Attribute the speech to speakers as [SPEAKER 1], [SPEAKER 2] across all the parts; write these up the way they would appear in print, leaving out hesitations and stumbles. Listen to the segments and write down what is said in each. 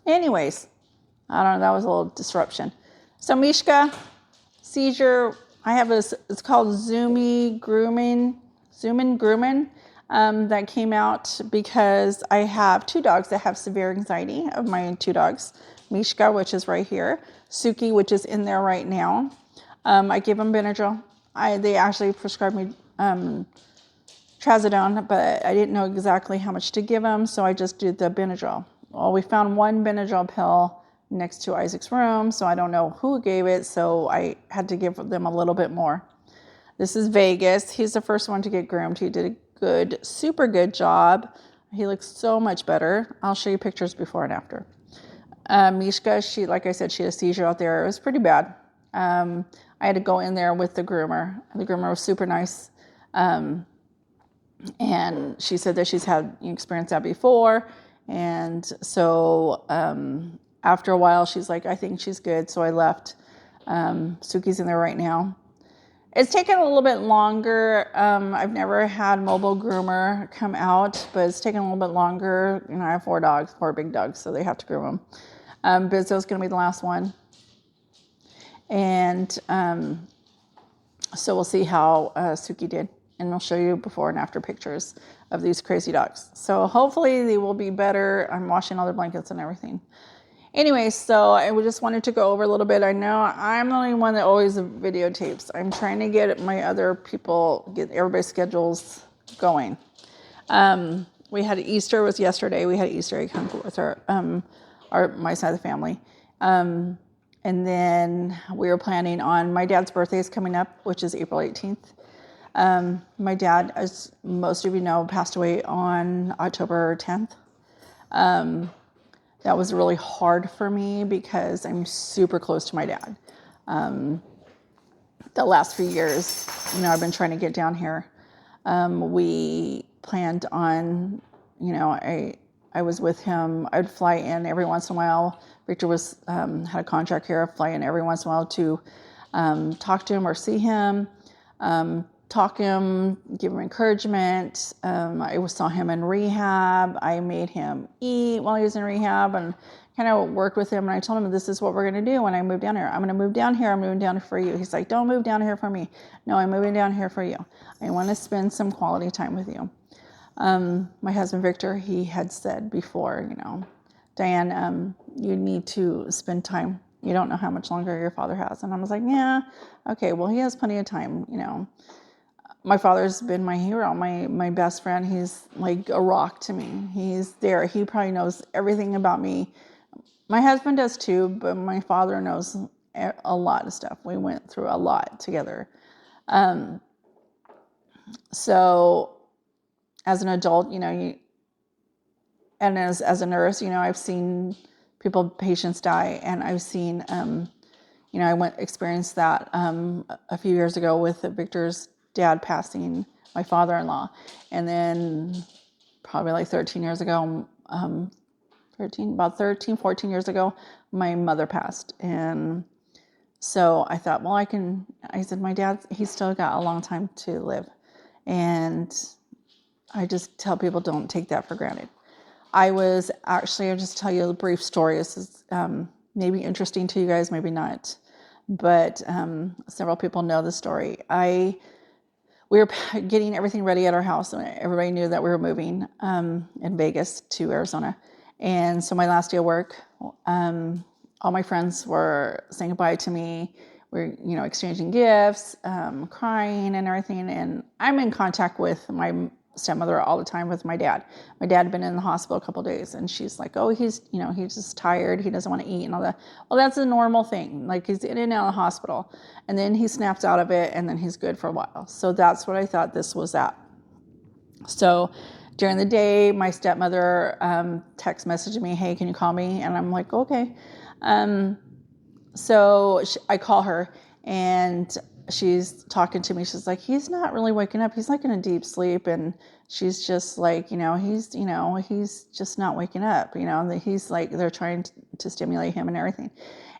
[SPEAKER 1] Anyways, I don't know, that was a little disruption. So Mishka, seizure, I have this, it's called Zoomin Grooming, that came out because I have two dogs that have severe anxiety of my two dogs. Mishka, which is right here, Suki, which is in there right now. I give them Benadryl. They actually prescribed me Trazodone, but I didn't know exactly how much to give them, so I just did the Benadryl. Well, we found one Benadryl pill next to Isaac's room, so I don't know who gave it, so I had to give them a little bit more. This is Vegas. He's the first one to get groomed. He did a good, super good job. He looks so much better. I'll show you pictures before and after. Mishka, like I said, she had a seizure out there. It was pretty bad. I had to go in there with the groomer. The groomer was super nice. And she said that she's had experienced that before. And so after a while, she's like, I think she's good. So I left. Suki's in there right now. It's taken a little bit longer. I've never had mobile groomer come out, but it's taken a little bit longer. I have four big dogs, so they have to groom them. Bizzo's going to be the last one. And so we'll see how Suki did. And I'll show you before and after pictures of these crazy dogs. So hopefully they will be better. I'm washing all their blankets and everything. Anyway, so I just wanted to go over a little bit. I know I'm the only one that always videotapes. I'm trying to get my other people, get everybody's schedules going. We had Easter was yesterday. We had Easter egg hunt with my side of the family. And then we were planning on, my dad's birthday is coming up, which is April 18th. My dad, as most of you know, passed away on October 10th. That was really hard for me because I'm super close to my dad. The last few years, I've been trying to get down here. We planned on, I was with him. I would fly in every once in a while. Victor had a contract here. I'd fly in every once in a while to talk to him or see him. Talk him, give him encouragement. I saw him in rehab. I made him eat while he was in rehab and kind of worked with him. And I told him, this is what we're going to do when I move down here. I'm going to move down here. I'm moving down for you. He's like, don't move down here for me. No, I'm moving down here for you. I want to spend some quality time with you. My husband, Victor, he had said before, Diane, you need to spend time. You don't know how much longer your father has. And I was like, yeah, okay, well, he has plenty of time, My father's been my hero, my best friend. He's like a rock to me. He's there. He probably knows everything about me. My husband does too, but my father knows a lot of stuff. We went through a lot together. So as an adult, and as a nurse, I've seen patients die, and I've seen, I experienced that a few years ago with Victor's dad passing, my father-in-law, and then probably like 13 years ago, 14 years ago, my mother passed. And so I thought, well, I said, my dad, he's still got a long time to live. And I just tell people, don't take that for granted. I'll just tell you a brief story. This is maybe interesting to you guys, maybe not, but several people know the story. We were getting everything ready at our house, and everybody knew that we were moving in Vegas to Arizona. And so my last day of work, all my friends were saying goodbye to me. We're, exchanging gifts, crying and everything. And I'm in contact with my stepmother all the time with my dad. My dad had been in the hospital a couple of days, and she's like, oh, he's just tired. He doesn't want to eat and all that. Well, that's a normal thing. Like, he's in and out of the hospital, and then he snaps out of it, and then he's good for a while. So that's what I thought this was at. So during the day, my stepmother text messaged me, hey, can you call me? And I'm like, okay. So I call her, and she's talking to me. She's like, he's not really waking up. He's like in a deep sleep. And she's just like, he's just not waking up, he's like, they're trying to stimulate him and everything.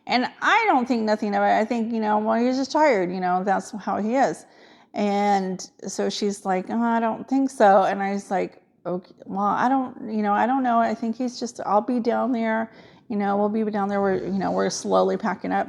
[SPEAKER 1] And I don't think nothing of it. I think, well, he's just tired, that's how he is. And so she's like, oh, I don't think so. And I was like, okay, well, I don't know. I think he's just, I'll be down there we'll be down there. We're slowly packing up.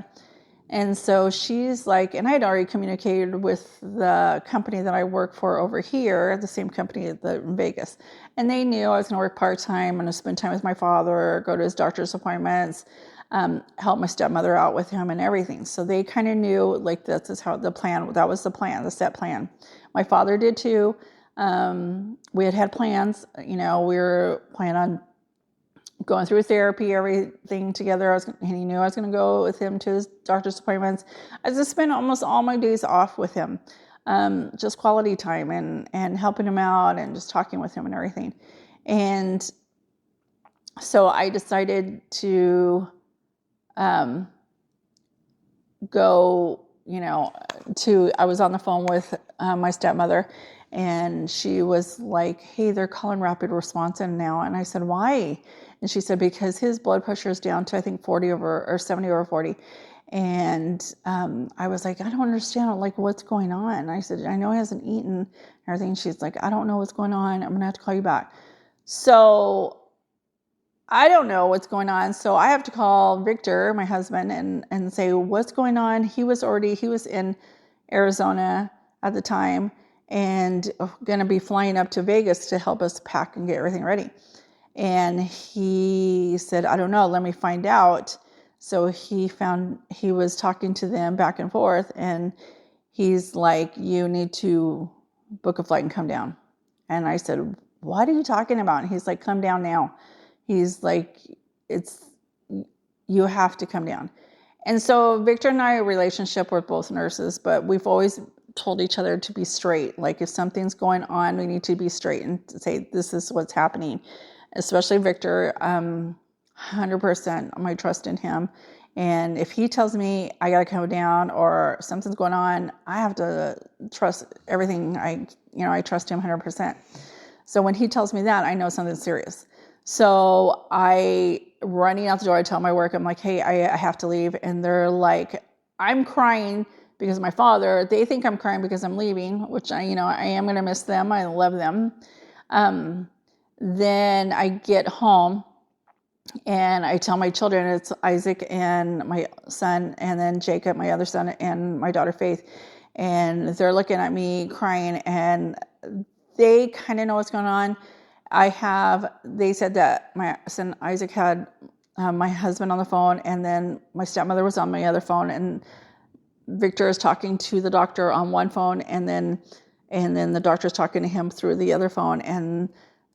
[SPEAKER 1] And so she's like, and I had already communicated with the company that I work for over here, the same company in Vegas. And they knew I was going to work part-time, I'm going to spend time with my father, go to his doctor's appointments, help my stepmother out with him and everything. So they kind of knew, like, that was the plan, the set plan. My father did too. We had plans, we were planning on going through therapy, everything together. And he knew I was going to go with him to his doctor's appointments. I just spent almost all my days off with him, just quality time and helping him out and just talking with him and everything. And so I decided to go, I was on the phone with my stepmother, and she was like, hey, they're calling rapid response in now. And I said, why? And she said, because his blood pressure is down to, I think, 70 over 40. And I was like, I don't understand, like, what's going on? I said, I know he hasn't eaten and everything. She's like, I don't know what's going on. I'm going to have to call you back. So I don't know what's going on. So I have to call Victor, my husband, and say, what's going on? He was in Arizona at the time and going to be flying up to Vegas to help us pack and get everything ready. And he said, I don't know, let me find out. So he was talking to them back and forth, and he's like, you need to book a flight and come down. And I said, what are you talking about? And he's like, come down now. He's like, you have to come down. And so Victor and I, a relationship, we're both nurses, but we've always told each other to be straight. Like, if something's going on, we need to be straight and say, this is what's happening. Especially Victor, 100% my trust in him. And if he tells me I got to come down or something's going on, I have to trust everything. I trust him 100%. So when he tells me that, I know something's serious. So running out the door, I tell my work, I'm like, hey, I have to leave. And they're like, I'm crying because my father, they think I'm crying because I'm leaving, which I am going to miss them. I love them. Then I get home and I tell my children, it's Isaac and my son, and then Jacob, my other son, and my daughter Faith. And they're looking at me crying, and they kind of know what's going on. They said that my son Isaac had my husband on the phone, and then my stepmother was on my other phone, and Victor is talking to the doctor on one phone, and then the doctor's talking to him through the other phone. And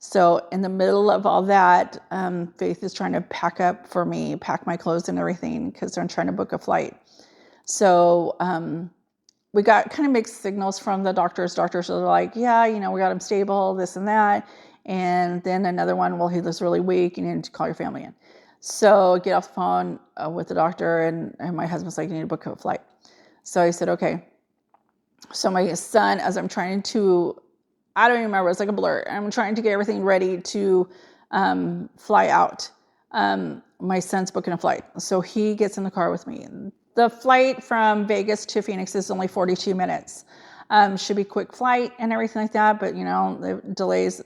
[SPEAKER 1] so in the middle of all that, Faith is trying to pack my clothes and everything, because they're trying to book a flight. So we got kind of mixed signals from the doctors. Doctors are like, yeah, we got him stable, this and that. And then another one, well, he looks really weak, you need to call your family in. So get off the phone with the doctor, and my husband's like, you need to book a flight. So I said, okay. So my son, as I'm trying to, I don't even remember, it's like a blur. I'm trying to get everything ready to fly out. My son's booking a flight. So he gets in the car with me. The flight from Vegas to Phoenix is only 42 minutes. Should be quick flight and everything like that. But, the delays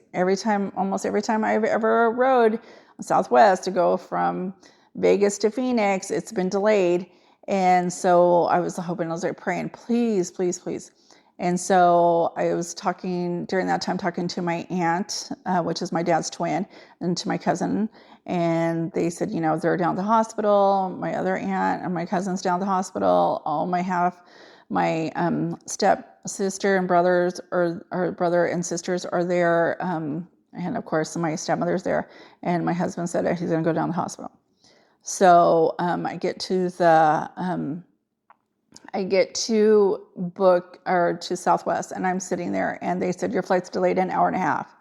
[SPEAKER 1] almost every time I've ever rode Southwest to go from Vegas to Phoenix, it's been delayed. And so I was like praying, please, please, please. And so I was during that time talking to my aunt, which is my dad's twin, and to my cousin. And they said, they're down at the hospital. My other aunt and my cousin's down at the hospital. My step sister and brothers, or brother and sisters, are there. And of course, my stepmother's there. And my husband said he's going to go down to the hospital. So I get to book or to Southwest, and I'm sitting there, and they said, your flight's delayed an hour and a half.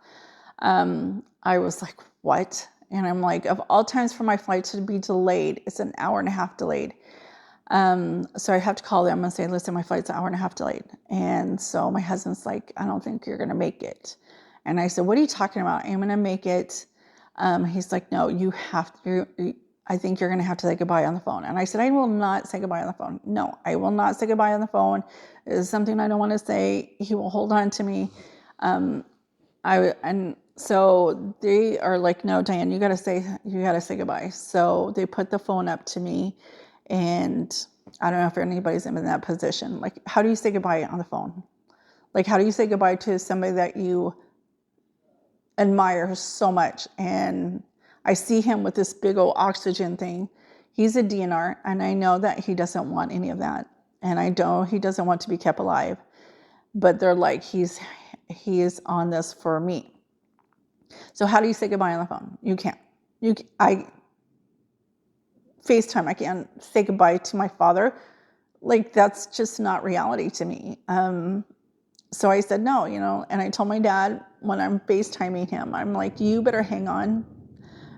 [SPEAKER 1] I was like, what? And I'm like, of all times for my flight to be delayed, it's an hour and a half delayed. So I have to call them and say, listen, my flight's an hour and a half delayed. And so my husband's like, I don't think you're going to make it. And I said, what are you talking about? I'm going to make it. He's like, no, you have to. I think you're going to have to say goodbye on the phone. And I said, I will not say goodbye on the phone. No, I will not say goodbye on the phone. It is something I don't want to say. He will hold on to me. And So they are like, no, Diane, you gotta say goodbye. So they put the phone up to me, and I don't know if anybody's in that position. Like, how do you say goodbye on the phone? Like, how do you say goodbye to somebody that you admire so much? And I see him with this big old oxygen thing. He's a DNR, and I know that he doesn't want any of that. And I know he doesn't want to be kept alive. But they're like, he is on this for me. So how do you say goodbye on the phone? You can't. I FaceTime. I can't say goodbye to my father. Like, that's just not reality to me. So I said no, and I told my dad when I'm FaceTiming him, I'm like, you better hang on.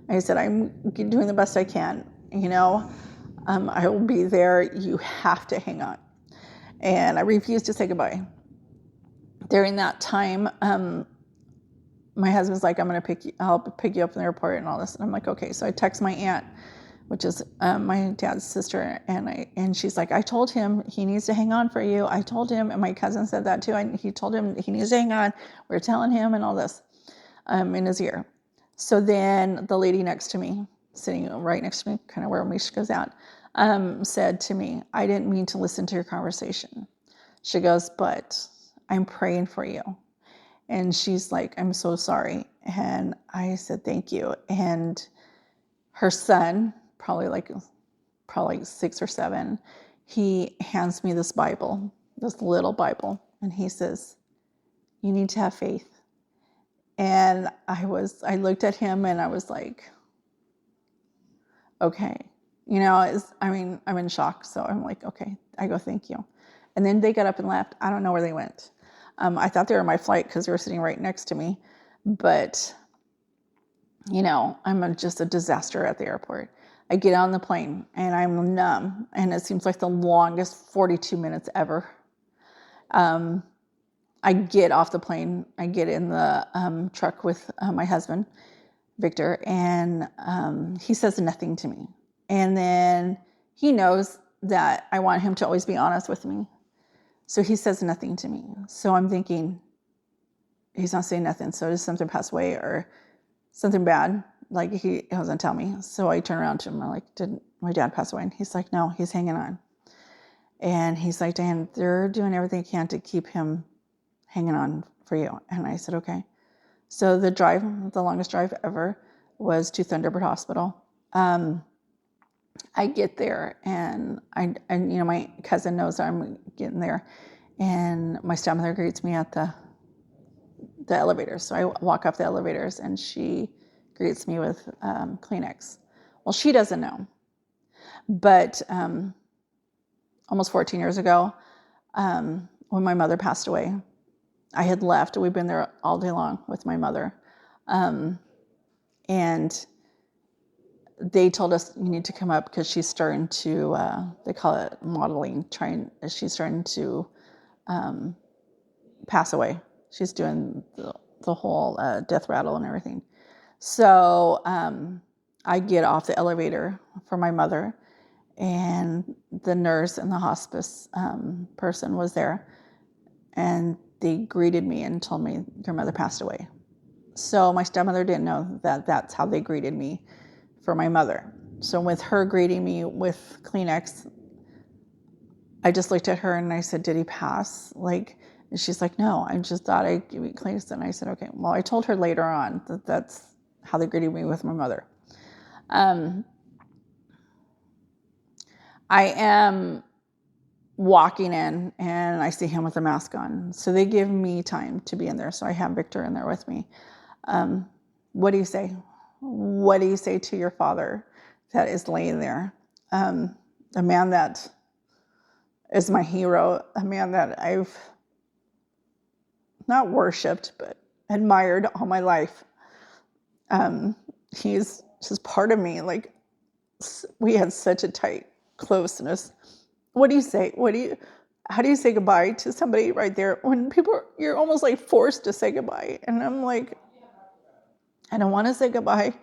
[SPEAKER 1] I said, I'm doing the best I can. I will be there. You have to hang on. And I refused to say goodbye. During that time, my husband's like, I'll pick you up in the airport and all this. And I'm like, okay. So I text my aunt, which is my dad's sister. And she's like, I told him he needs to hang on for you. I told him, and my cousin said that too. He told him he needs to hang on. We're telling him and all this in his ear. So then the lady next to me, sitting right next to me, kind of where Mishka's at, said to me, I didn't mean to listen to your conversation. She goes, but I'm praying for you. And she's like, I'm so sorry. And I said, thank you. And her son, probably 6 or 7, he hands me this Bible, this little Bible. And he says, you need to have faith. And I looked at him and I was like, okay. I'm in shock. So I'm like, okay. I go, thank you. And then they got up and left. I don't know where they went. I thought they were on my flight because they were sitting right next to me. But, I'm just a disaster at the airport. I get on the plane and I'm numb. And it seems like the longest 42 minutes ever. I get off the plane. I get in the truck with my husband, Victor. And he says nothing to me. And then he knows that I want him to always be honest with me. So he says nothing to me. So I'm thinking, he's not saying nothing. So does something pass away or something bad? Like, he doesn't tell me. So I turn around to him. I'm like, did my dad pass away? And he's like, no, he's hanging on. And he's like, Dan, they're doing everything they can to keep him hanging on for you. And I said, okay. So the longest drive ever was to Thunderbird Hospital. I get there and my cousin knows I'm getting there, and my stepmother greets me at the elevators. So I walk up the elevators and she greets me with Kleenex. Well, she doesn't know, but almost 14 years ago, when my mother passed away, I had left. We've been there all day long with my mother, and they told us, you need to come up because she's starting to, they call it modeling, she's starting to pass away. She's doing the whole death rattle and everything. So I get off the elevator for my mother, and the nurse and the hospice person was there, and they greeted me and told me, your mother passed away. So my stepmother didn't know that that's how they greeted me for my mother. So with her greeting me with Kleenex, I just looked at her and I said, did he pass? And she's like, no, I just thought I'd give you Kleenex. And I said, okay. Well, I told her later on that that's how they greeted me with my mother. I am walking in and I see him with a mask on. So they give me time to be in there. So I have Victor in there with me. What do you say? What do you say to your father that is laying there? A man that is my hero, a man that I've not worshipped, but admired all my life. He's just part of me. We had such a tight closeness. What do you say? How do you say goodbye to somebody right there when you're almost like forced to say goodbye? And I'm like, I don't want to say goodbye.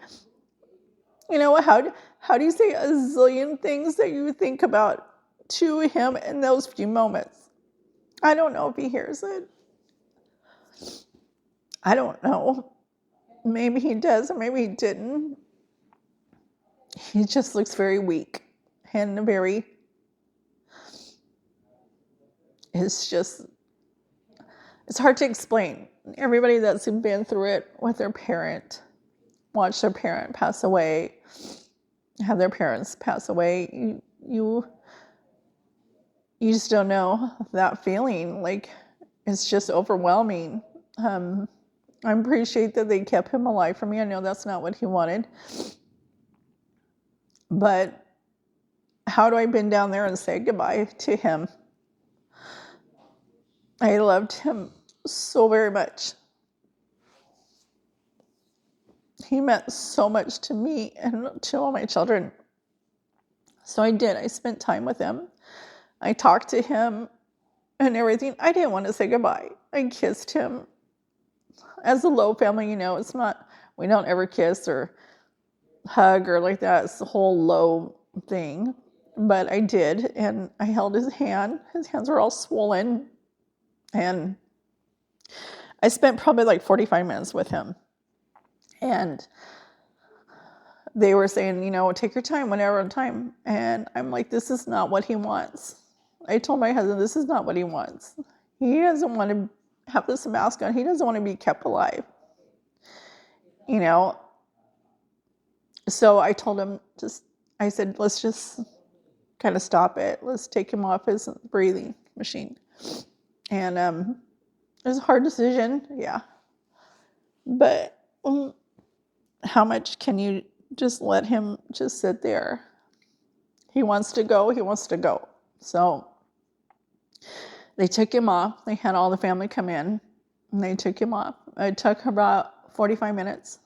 [SPEAKER 1] How do you say a zillion things that you think about to him in those few moments? I don't know if he hears it. I don't know. maybe he does, or maybe he didn't. He just looks very weak and very, it's hard to explain. Everybody that's been through it with their parent, watch their parent pass away, have their parents pass away, you just don't know that feeling. Like, it's just overwhelming. I appreciate that they kept him alive for me. I know that's not what he wanted. But how do I bend down there and say goodbye to him? I loved him so very much. He meant so much to me and to all my children. So I did. I spent time with him. I talked to him and everything. I didn't want to say goodbye. I kissed him. As a Lowe family, it's not, we don't ever kiss or hug or like that. It's the whole Lowe thing. But I did, and I held his hand. His hands were all swollen. And I spent probably like 45 minutes with him. And they were saying, take your time, whenever time. And I'm like, this is not what he wants. I told my husband, this is not what he wants. He doesn't want to have this mask on. He doesn't want to be kept alive. So I told him, I said, let's just kind of stop it. Let's take him off his breathing machine. And it was a hard decision, yeah. But how much can you just let him just sit there? He wants to go, he wants to go. So they took him off. They had all the family come in, and they took him off. It took about 45 minutes.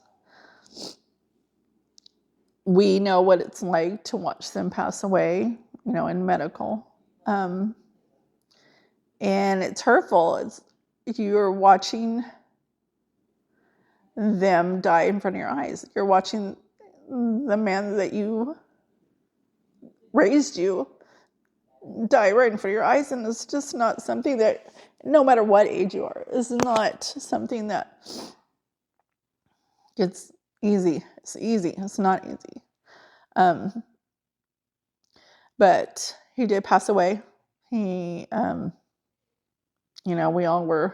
[SPEAKER 1] We know what it's like to watch them pass away, in medical. And it's hurtful. You're watching them die in front of your eyes. You're watching the man that raised you die right in front of your eyes, and it's just not something that, no matter what age you are, is not something that it's easy. It's easy. It's not easy. But he did pass away. He, we all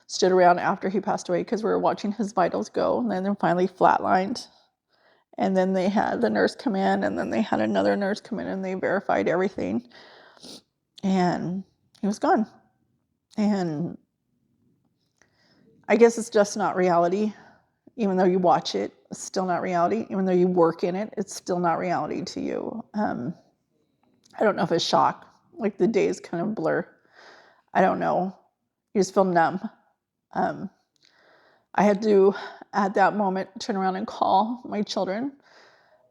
[SPEAKER 1] stood around after he passed away because we were watching his vitals go, and then finally flatlined. And then they had the nurse come in, and then they had another nurse come in, and they verified everything. And he was gone. And I guess it's just not reality. Even though you watch it, it's still not reality. Even though you work in it, it's still not reality to you. I don't know if it's shock, like the days kind of blur. I don't know. You just feel numb. I had to, at that moment, turn around and call my children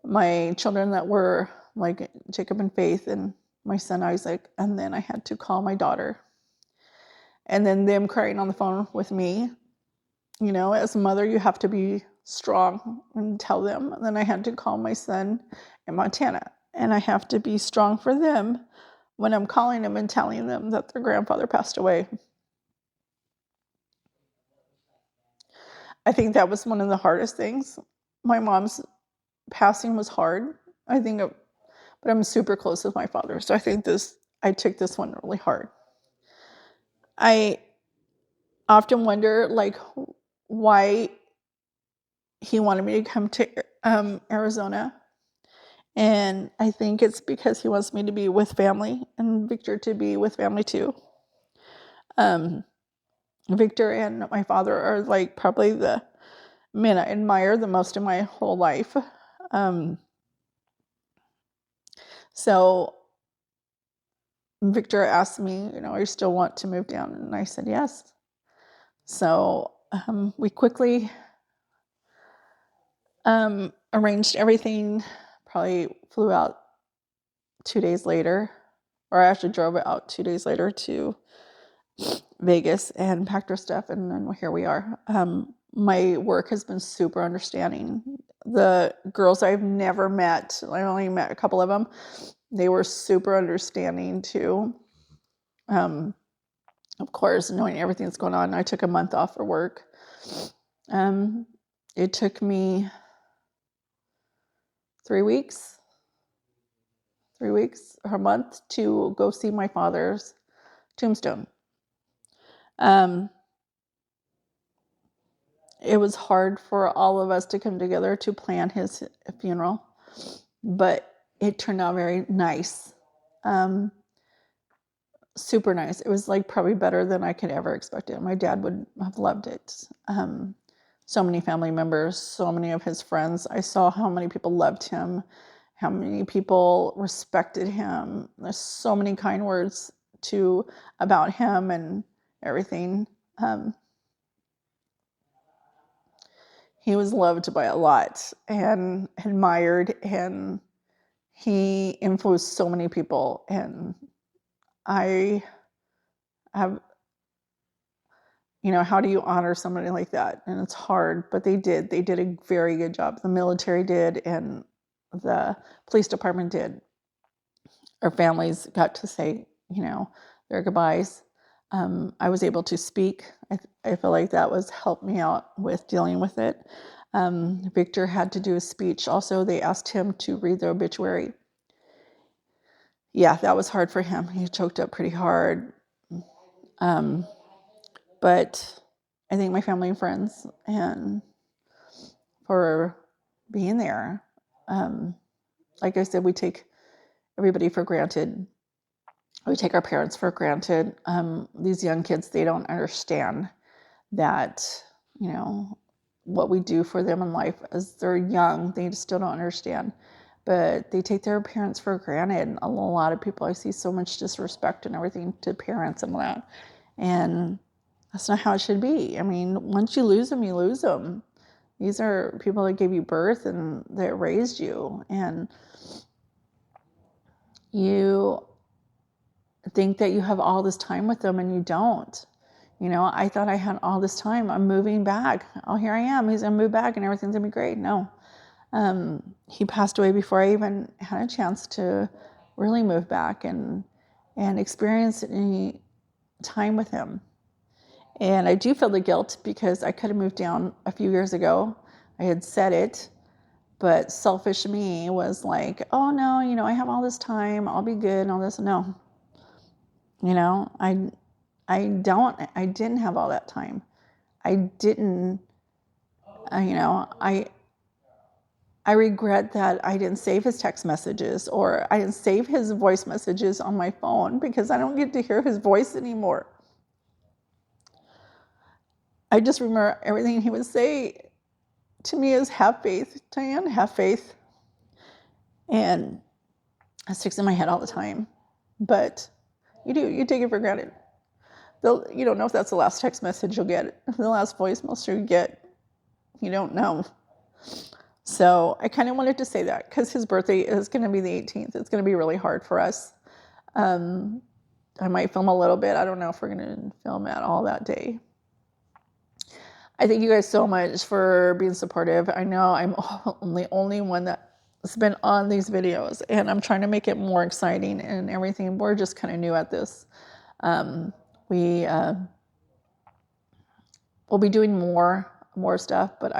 [SPEAKER 1] that were like Jacob and Faith and my son Isaac, and then I had to call my daughter. And then them crying on the phone with me. As a mother, you have to be strong and tell them. And then I had to call my son in Montana, and I have to be strong for them when I'm calling them and telling them that their grandfather passed away. I think that was one of the hardest things. My mom's passing was hard. But I'm super close with my father. So I took this one really hard. I often wonder, why he wanted me to come to Arizona. And I think it's because he wants me to be with family and Victor to be with family too. Victor and my father are probably the men I admire the most in my whole life. So Victor asked me, I still want to move down? And I said yes. So we quickly arranged everything, probably flew out 2 days later, or I actually drove out 2 days later to Vegas and packed our stuff, and then here we are. My work has been super understanding. The girls I've never met, I only met a couple of them, they were super understanding too. Of course, knowing everything that's going on, I took a month off for work. it took me 3 weeks or a month to go see my father's tombstone. It was hard for all of us to come together to plan his funeral, but it turned out very nice. Super nice. It was like probably better than I could ever expect it. My dad would have loved it. So many family members, so many of his friends. I saw how many people loved him, how many people respected him. There's so many kind words about him and everything. He was loved by a lot and admired, and he influenced so many people. And I have, how do you honor somebody like that? And it's hard, but they did a very good job. The military did, and the police department did. Our families got to say, their goodbyes. I was able to speak. I feel like that helped me out with dealing with it. Victor had to do a speech. Also, they asked him to read the obituary. Yeah, that was hard for him. He choked up pretty hard. But I thank my family and friends and for being there. Like I said, we take everybody for granted. We take our parents for granted. These young kids, they don't understand that, what we do for them in life as they're young. They still don't understand. But they take their parents for granted. A lot of people, I see so much disrespect and everything to parents and all that. And that's not how it should be. I mean, once you lose them, you lose them. These are people that gave you birth and that raised you. And you think that you have all this time with them and you don't. I thought I had all this time. I'm moving back. Oh, here I am. He's going to move back and everything's going to be great. No. He passed away before I even had a chance to really move back and experience any time with him. And I do feel the guilt because I could have moved down a few years ago. I had said it, but selfish me was like, oh no, I have all this time. I'll be good and all this. No, I didn't have all that time. I didn't, I regret that I didn't save his text messages or I didn't save his voice messages on my phone because I don't get to hear his voice anymore. I just remember everything he would say to me is have faith, Diane, have faith. And it sticks in my head all the time. But you take it for granted. You don't know if that's the last text message you'll get, the last voice message you get. You don't know. So I kind of wanted to say that because his birthday is going to be the 18th. It's going to be really hard for us. I might film a little bit. I don't know if we're going to film at all that day. I thank you guys so much for being supportive. I know I'm the only one that's been on these videos, and I'm trying to make it more exciting and everything. We're just kind of new at this. We'll be doing more stuff, but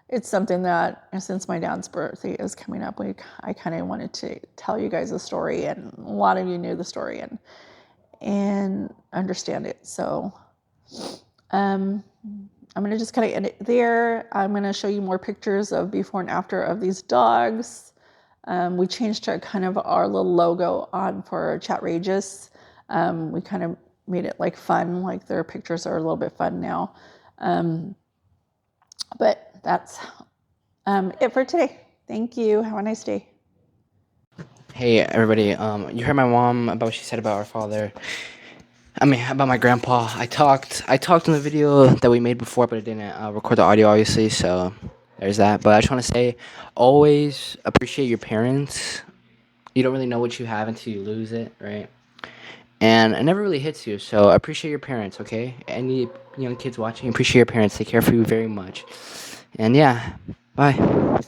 [SPEAKER 1] it's something that since my dad's birthday is coming up, I kind of wanted to tell you guys the story, and a lot of you knew the story and understand it. So, I'm going to just kind of end it there. I'm going to show you more pictures of before and after of these dogs. We changed kind of our little logo on for Chatrageous. We kind of made it like fun, like their pictures are a little bit fun now. But that's it for today. Thank you. Have a nice day.
[SPEAKER 2] Hey everybody, you heard my mom about what she said about our father. About my grandpa. I talked in the video that we made before, but I didn't record the audio, obviously, so there's that. But I just want to say, always appreciate your parents. You don't really know what you have until you lose it, right? And it never really hits you, so appreciate your parents, okay? Any young kids watching, appreciate your parents. They care for you very much. And yeah, bye.